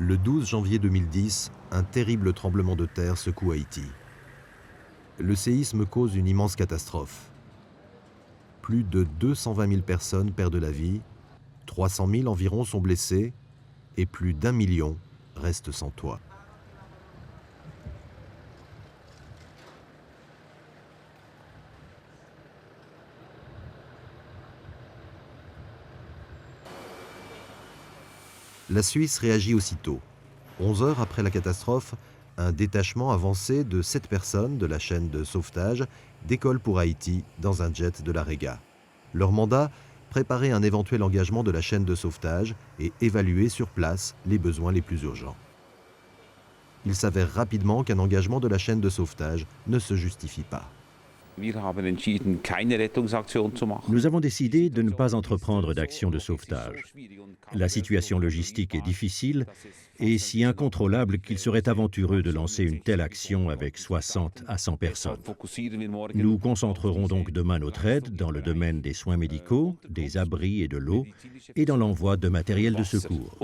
Le 12 janvier 2010, un terrible tremblement de terre secoue Haïti. Le séisme cause une immense catastrophe. Plus de 220 000 personnes perdent la vie, 300 000 environ sont blessés et plus d'1 million restent sans toit. La Suisse réagit aussitôt. 11 heures après la catastrophe, un détachement avancé de 7 personnes de la chaîne de sauvetage décolle pour Haïti dans un jet de la Rega. Leur mandat, préparer un éventuel engagement de la chaîne de sauvetage et évaluer sur place les besoins les plus urgents. Il s'avère rapidement qu'un engagement de la chaîne de sauvetage ne se justifie pas. Nous avons décidé de ne pas entreprendre d'action de sauvetage. La situation logistique est difficile et si incontrôlable qu'il serait aventureux de lancer une telle action avec 60 à 100 personnes. Nous concentrerons donc demain notre aide dans le domaine des soins médicaux, des abris et de l'eau et dans l'envoi de matériel de secours.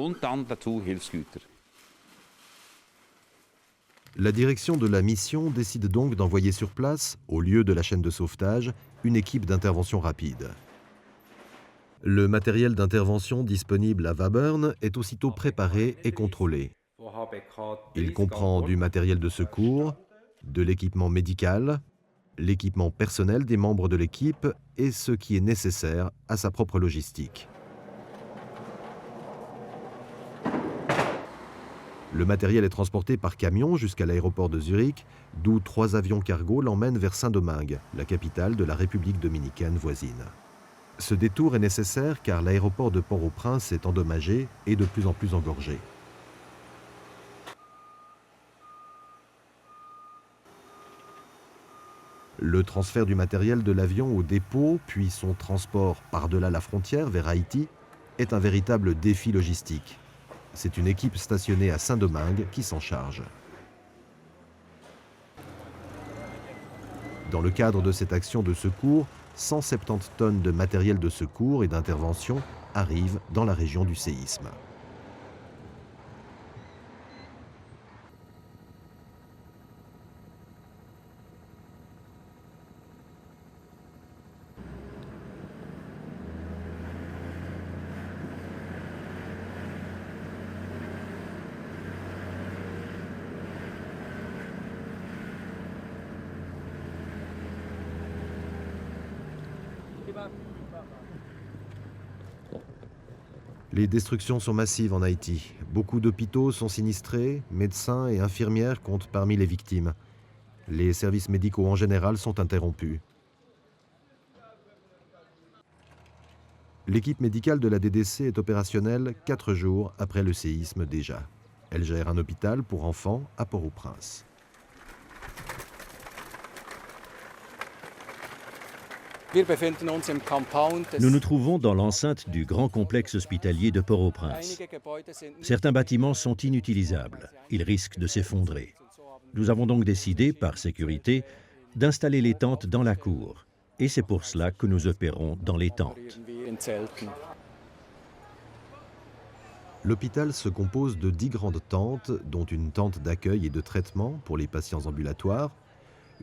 La direction de la mission décide donc d'envoyer sur place, au lieu de la chaîne de sauvetage, une équipe d'intervention rapide. Le matériel d'intervention disponible à Wabern est aussitôt préparé et contrôlé. Il comprend du matériel de secours, de l'équipement médical, l'équipement personnel des membres de l'équipe et ce qui est nécessaire à sa propre logistique. Le matériel est transporté par camion jusqu'à l'aéroport de Zurich, d'où 3 avions cargo l'emmènent vers Saint-Domingue, la capitale de la République dominicaine voisine. Ce détour est nécessaire car l'aéroport de Port-au-Prince est endommagé et de plus en plus engorgé. Le transfert du matériel de l'avion au dépôt, puis son transport par-delà la frontière vers Haïti, est un véritable défi logistique. C'est une équipe stationnée à Saint-Domingue qui s'en charge. Dans le cadre de cette action de secours, 170 tonnes de matériel de secours et d'intervention arrivent dans la région du séisme. Les destructions sont massives en Haïti. Beaucoup d'hôpitaux sont sinistrés, médecins et infirmières comptent parmi les victimes. Les services médicaux en général sont interrompus. L'équipe médicale de la DDC est opérationnelle 4 jours après le séisme déjà. Elle gère un hôpital pour enfants à Port-au-Prince. Nous nous trouvons dans l'enceinte du grand complexe hospitalier de Port-au-Prince. Certains bâtiments sont inutilisables. Ils risquent de s'effondrer. Nous avons donc décidé, par sécurité, d'installer les tentes dans la cour. Et c'est pour cela que nous opérons dans les tentes. L'hôpital se compose de 10 grandes tentes, dont une tente d'accueil et de traitement pour les patients ambulatoires,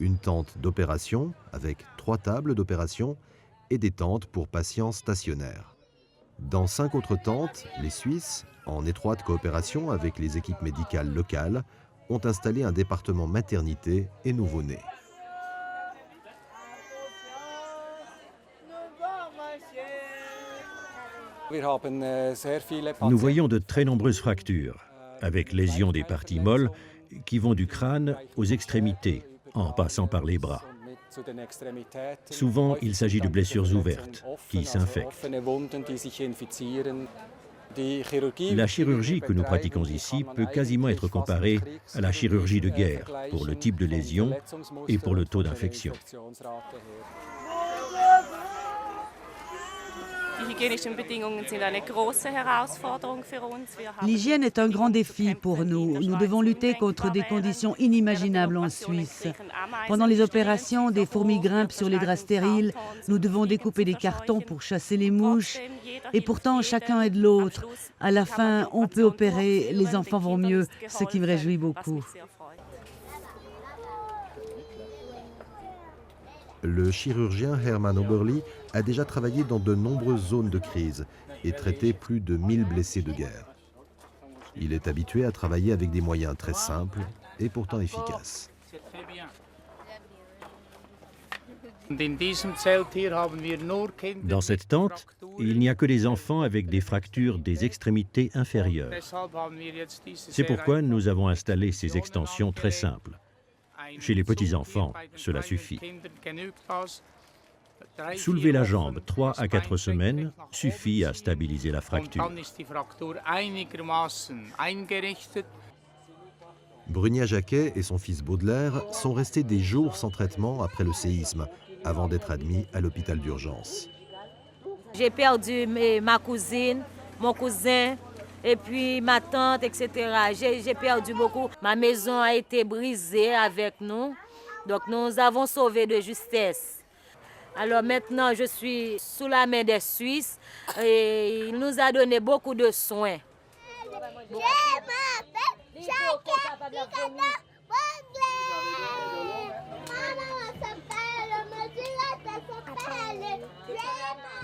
une tente d'opération avec 3 tables d'opération et des tentes pour patients stationnaires. Dans 5 autres tentes, les Suisses, en étroite coopération avec les équipes médicales locales, ont installé un département maternité et nouveau-nés. Nous voyons de très nombreuses fractures, avec lésions des parties molles qui vont du crâne aux extrémités, en passant par les bras. Souvent, il s'agit de blessures ouvertes qui s'infectent. La chirurgie que nous pratiquons ici peut quasiment être comparée à la chirurgie de guerre pour le type de lésion et pour le taux d'infection. L'hygiène est un grand défi pour nous. Nous devons lutter contre des conditions inimaginables en Suisse. Pendant les opérations, des fourmis grimpent sur les draps stériles. Nous devons découper des cartons pour chasser les mouches. Et pourtant, chacun aide l'autre. À la fin, on peut opérer, les enfants vont mieux, ce qui me réjouit beaucoup. Le chirurgien Hermann Oberli a déjà travaillé dans de nombreuses zones de crise et traité plus de 1000 blessés de guerre. Il est habitué à travailler avec des moyens très simples et pourtant efficaces. Dans cette tente, il n'y a que des enfants avec des fractures des extrémités inférieures. C'est pourquoi nous avons installé ces extensions très simples. Chez les petits-enfants, cela suffit. Soulever la jambe 3 à 4 semaines suffit à stabiliser la fracture. Brunia Jacquet et son fils Baudelaire sont restés des jours sans traitement après le séisme, avant d'être admis à l'hôpital d'urgence. J'ai perdu ma cousine, mon cousin, et puis ma tante, etc. J'ai perdu beaucoup. Ma maison a été brisée avec nous, donc nous avons sauvé de justesse. Alors maintenant, je suis sous la main des Suisses et il nous a donné beaucoup de soins.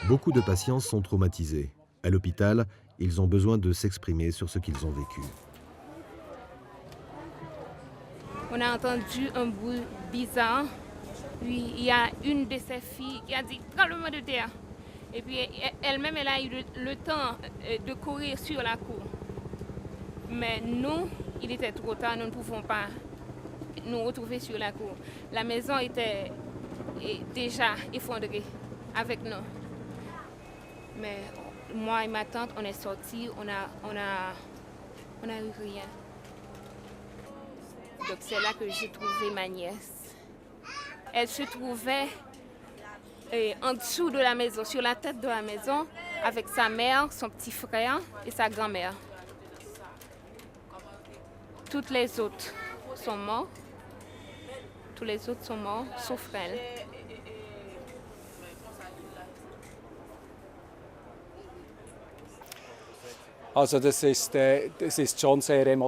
Beaucoup de patients sont traumatisés. À l'hôpital, ils ont besoin de s'exprimer sur ce qu'ils ont vécu. On a entendu un bruit bizarre. Puis il y a une de ses filles qui a dit tremblement de terre. Et puis elle-même, elle a eu le temps de courir sur la cour. Mais nous, il était trop tard, nous ne pouvons pas nous retrouver sur la cour. La maison était déjà effondrée avec nous. Mais moi et ma tante, on est sortis, on a eu rien. Donc c'est là que j'ai trouvé ma nièce. Elle se trouvait en dessous de la maison, sur la tête de la maison, avec sa mère, son petit frère et sa grand-mère. Toutes les autres sont morts. Tous les autres sont morts, sauf elle.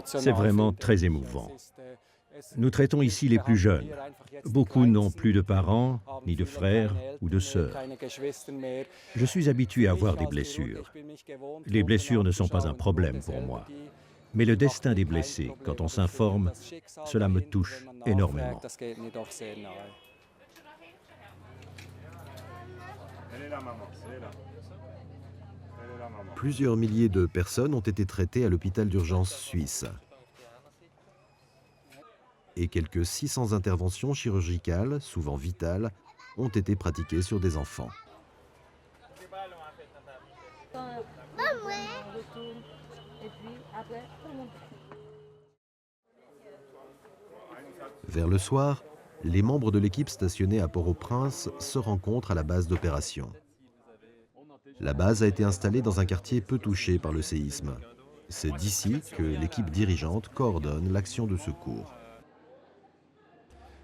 C'est vraiment très émouvant. Nous traitons ici les plus jeunes. Beaucoup n'ont plus de parents, ni de frères ou de sœurs. Je suis habitué à voir des blessures. Les blessures ne sont pas un problème pour moi. Mais le destin des blessés, quand on s'informe, cela me touche énormément. Plusieurs milliers de personnes ont été traitées à l'hôpital d'urgence suisse. Et quelques 600 interventions chirurgicales, souvent vitales, ont été pratiquées sur des enfants. Vers le soir, les membres de l'équipe stationnée à Port-au-Prince se rencontrent à la base d'opération. La base a été installée dans un quartier peu touché par le séisme. C'est d'ici que l'équipe dirigeante coordonne l'action de secours.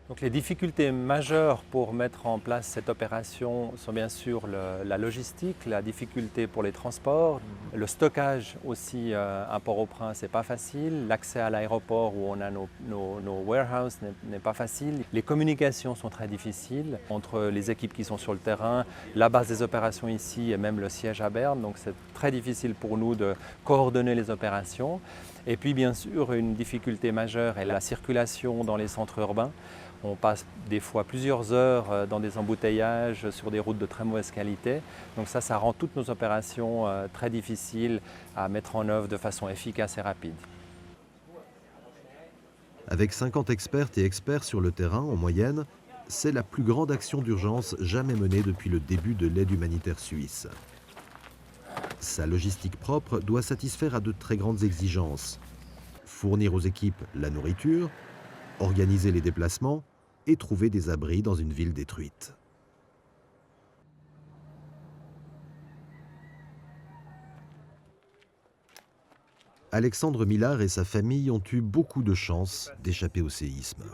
Donc les difficultés majeures pour mettre en place cette opération sont bien sûr la logistique, la difficulté pour les transports, le stockage aussi à Port-au-Prince n'est pas facile, l'accès à l'aéroport où on a nos warehouses n'est pas facile, les communications sont très difficiles entre les équipes qui sont sur le terrain, la base des opérations ici et même le siège à Berne, donc c'est très difficile pour nous de coordonner les opérations. Et puis bien sûr une difficulté majeure est la circulation dans les centres urbains. On passe des fois plusieurs heures dans des embouteillages sur des routes de très mauvaise qualité. Donc ça rend toutes nos opérations très difficiles à mettre en œuvre de façon efficace et rapide. Avec 50 expertes et experts sur le terrain en moyenne, c'est la plus grande action d'urgence jamais menée depuis le début de l'aide humanitaire suisse. Sa logistique propre doit satisfaire à de très grandes exigences. Fournir aux équipes la nourriture, organiser les déplacements et trouver des abris dans une ville détruite. Alexandre Millard et sa famille ont eu beaucoup de chance d'échapper au séisme.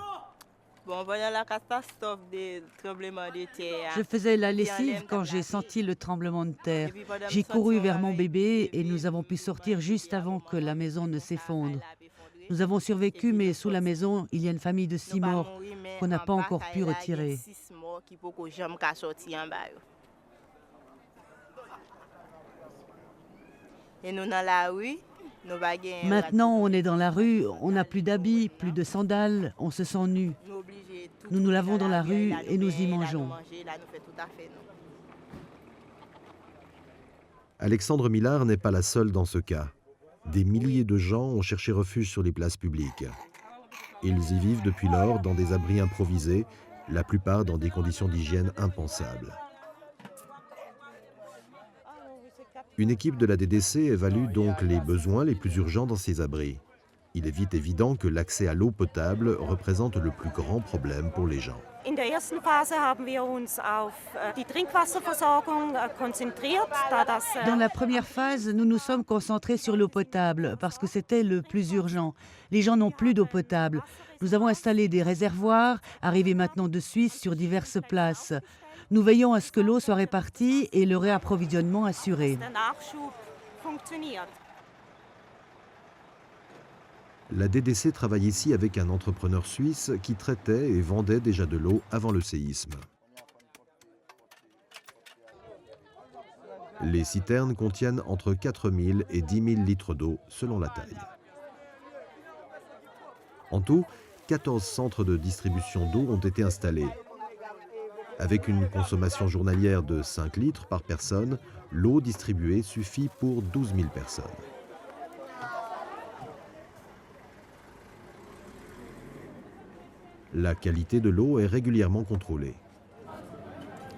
Je faisais la lessive quand j'ai senti le tremblement de terre. J'ai couru vers mon bébé et nous avons pu sortir juste avant que la maison ne s'effondre. Nous avons survécu, mais sous la maison, il y a une famille de 6 morts qu'on n'a pas encore pu retirer. Maintenant, on est dans la rue, on n'a plus d'habits, plus de sandales, on se sent nu. Nous nous lavons dans la rue et nous y mangeons. Alexandre Millard n'est pas la seule dans ce cas. Des milliers de gens ont cherché refuge sur les places publiques. Ils y vivent depuis lors dans des abris improvisés, la plupart dans des conditions d'hygiène impensables. Une équipe de la DDC évalue donc les besoins les plus urgents dans ces abris. Il est vite évident que l'accès à l'eau potable représente le plus grand problème pour les gens. Dans la première phase, nous nous sommes concentrés sur l'eau potable parce que c'était le plus urgent. Les gens n'ont plus d'eau potable. Nous avons installé des réservoirs, arrivés maintenant de Suisse sur diverses places. Nous veillons à ce que l'eau soit répartie et le réapprovisionnement assuré. La DDC travaille ici avec un entrepreneur suisse qui traitait et vendait déjà de l'eau avant le séisme. Les citernes contiennent entre 4 000 et 10 000 litres d'eau selon la taille. En tout, 14 centres de distribution d'eau ont été installés. Avec une consommation journalière de 5 litres par personne, l'eau distribuée suffit pour 12 000 personnes. La qualité de l'eau est régulièrement contrôlée.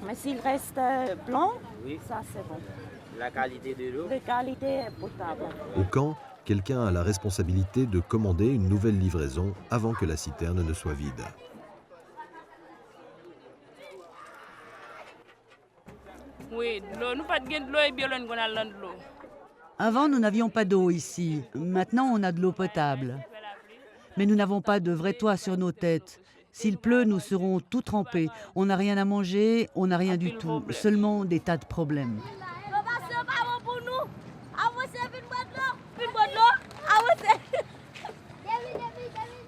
Mais s'il reste blanc, oui, ça c'est bon. La qualité de l'eau? La qualité est potable. Au camp, quelqu'un a la responsabilité de commander une nouvelle livraison avant que la citerne ne soit vide. Oui, nous pas de l'eau et bien on a de l'eau. Avant, nous n'avions pas d'eau ici. Maintenant, on a de l'eau potable. Mais nous n'avons pas de vrai toit sur nos têtes. S'il pleut, nous serons tout trempés. On n'a rien à manger, on n'a rien du tout. Seulement des tas de problèmes.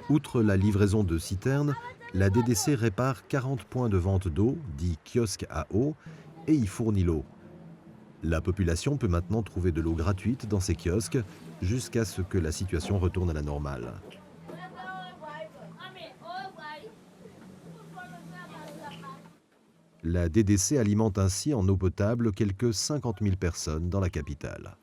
Outre la livraison de citernes, la DDC répare 40 points de vente d'eau, dits kiosques à eau, et y fournit l'eau. La population peut maintenant trouver de l'eau gratuite dans ces kiosques jusqu'à ce que la situation retourne à la normale. La DDC alimente ainsi en eau potable quelques 50 000 personnes dans la capitale.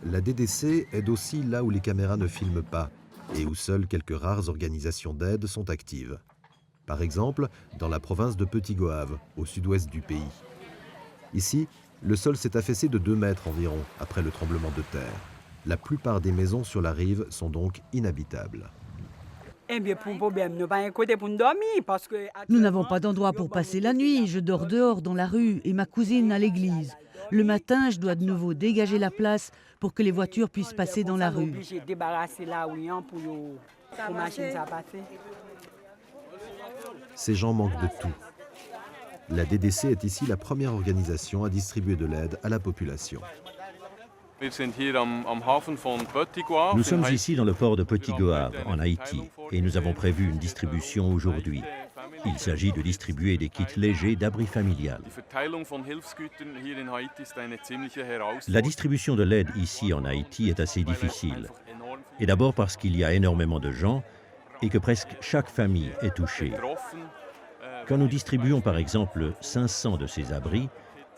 La DDC aide aussi là où les caméras ne filment pas et où seules quelques rares organisations d'aide sont actives. Par exemple, dans la province de Petit-Goâve, au sud-ouest du pays. Ici, le sol s'est affaissé de 2 mètres environ après le tremblement de terre. La plupart des maisons sur la rive sont donc inhabitables. Nous n'avons pas d'endroit pour passer la nuit. Je dors dehors dans la rue et ma cousine à l'église. Le matin, je dois de nouveau dégager la place pour que les voitures puissent passer dans la rue. Ces gens manquent de tout. La DDC est ici la première organisation à distribuer de l'aide à la population. Nous sommes ici dans le port de Petit-Goâve, en Haïti, et nous avons prévu une distribution aujourd'hui. Il s'agit de distribuer des kits légers d'abri familial. La distribution de l'aide ici en Haïti est assez difficile. Et d'abord parce qu'il y a énormément de gens et que presque chaque famille est touchée. Quand nous distribuons par exemple 500 de ces abris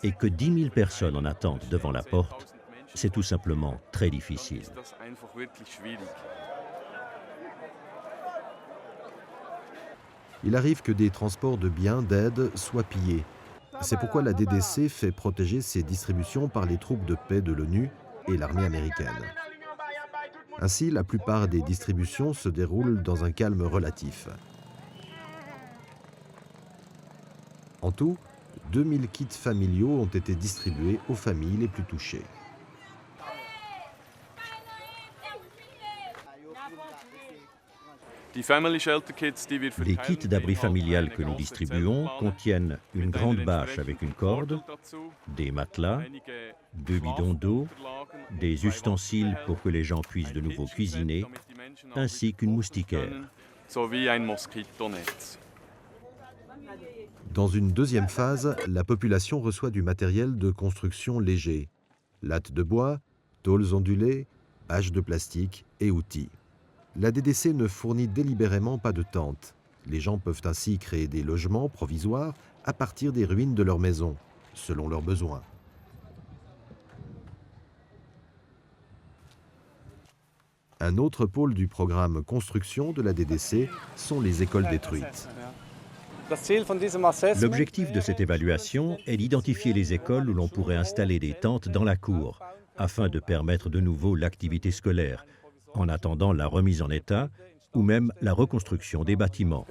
et que 10 000 personnes en attendent devant la porte, c'est tout simplement très difficile. Il arrive que des transports de biens d'aide soient pillés. C'est pourquoi la DDC fait protéger ses distributions par les troupes de paix de l'ONU et l'armée américaine. Ainsi, la plupart des distributions se déroulent dans un calme relatif. En tout, 2000 kits familiaux ont été distribués aux familles les plus touchées. Les kits d'abri familial que nous distribuons contiennent une grande bâche avec une corde, des matelas, 2 bidons d'eau, des ustensiles pour que les gens puissent de nouveau cuisiner, ainsi qu'une moustiquaire. Dans une deuxième phase, la population reçoit du matériel de construction léger, lattes de bois, tôles ondulées, bâches de plastique et outils. La DDC ne fournit délibérément pas de tentes. Les gens peuvent ainsi créer des logements provisoires à partir des ruines de leur maison, selon leurs besoins. Un autre pôle du programme construction de la DDC sont les écoles détruites. L'objectif de cette évaluation est d'identifier les écoles où l'on pourrait installer des tentes dans la cour, afin de permettre de nouveau l'activité scolaire, en attendant la remise en état ou même la reconstruction des bâtiments.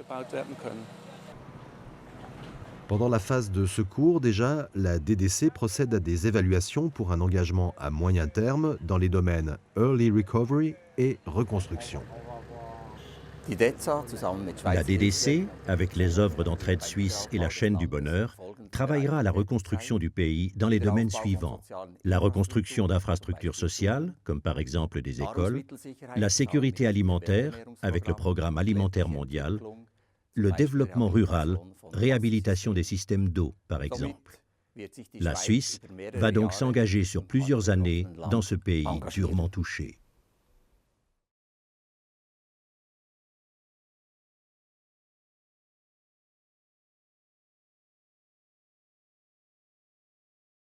Pendant la phase de secours, déjà, la DDC procède à des évaluations pour un engagement à moyen terme dans les domaines Early Recovery et reconstruction. La DDC, avec les œuvres d'entraide suisse et la chaîne du bonheur, travaillera à la reconstruction du pays dans les domaines suivants. La reconstruction d'infrastructures sociales, comme par exemple des écoles, la sécurité alimentaire, avec le programme alimentaire mondial, le développement rural, réhabilitation des systèmes d'eau, par exemple. La Suisse va donc s'engager sur plusieurs années dans ce pays durement touché.